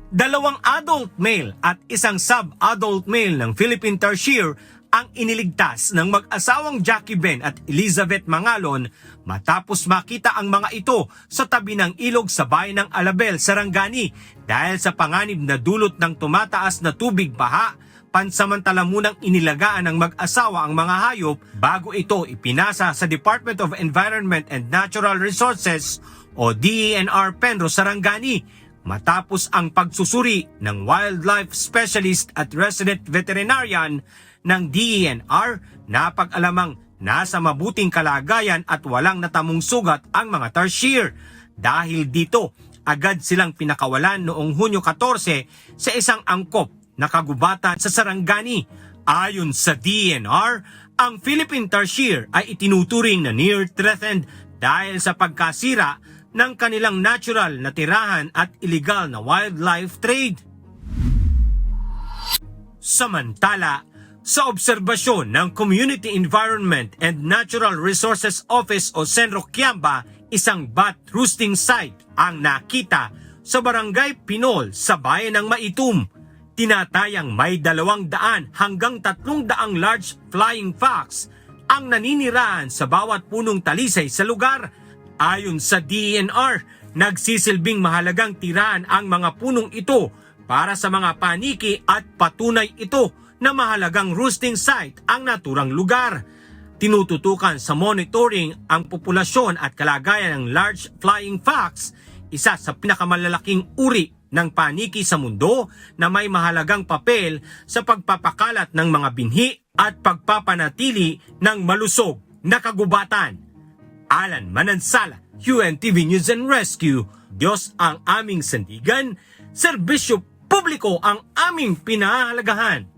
2 adult male at 1 sub-adult male ng Philippine Tarsier ang iniligtas ng mag-asawang Jackie Ben at Elizabeth Mangalon matapos makita ang mga ito sa tabi ng ilog sa bayan ng Alabel, Sarangani dahil sa panganib na dulot ng tumataas na tubig baha. Pansamantala munang inilagaan ng mag-asawa ang mga hayop bago ito ipinasa sa Department of Environment and Natural Resources o DENR Penro, Sarangani matapos ang pagsusuri ng wildlife specialist at resident veterinarian ng DENR. Napag-alamang nasa mabuting kalagayan at walang natamong sugat ang mga tarsier. Dahil dito, agad silang pinakawalan noong Hunyo 14 sa isang angkop na kagubatan sa Sarangani. Ayon sa DENR, ang Philippine Tarsier ay itinuturing na near-threatened dahil sa pagkasira ng kanilang natural na tirahan at illegal na wildlife trade. Samantala, sa obserbasyon ng Community Environment and Natural Resources Office o Senro Kiamba, isang bat roosting site ang nakita sa Barangay Pinol sa bayan ng Maitum. Tinatayang may 200 hanggang 300 large flying fox ang naninirahan sa bawat punong talisay sa lugar. Ayon sa DENR, nagsisilbing mahalagang tirahan ang mga punong ito para sa mga paniki at patunay ito na mahalagang roosting site ang naturang lugar. Tinututukan sa monitoring ang populasyon at kalagayan ng large flying fox, isa sa pinakamalalaking uri ng paniki sa mundo na may mahalagang papel sa pagpapakalat ng mga binhi at pagpapanatili ng malusog na kagubatan. Alan Manansala, UNTV News and Rescue. Diyos ang aming sandigan, serbisyo publiko ang aming pinahahalagahan.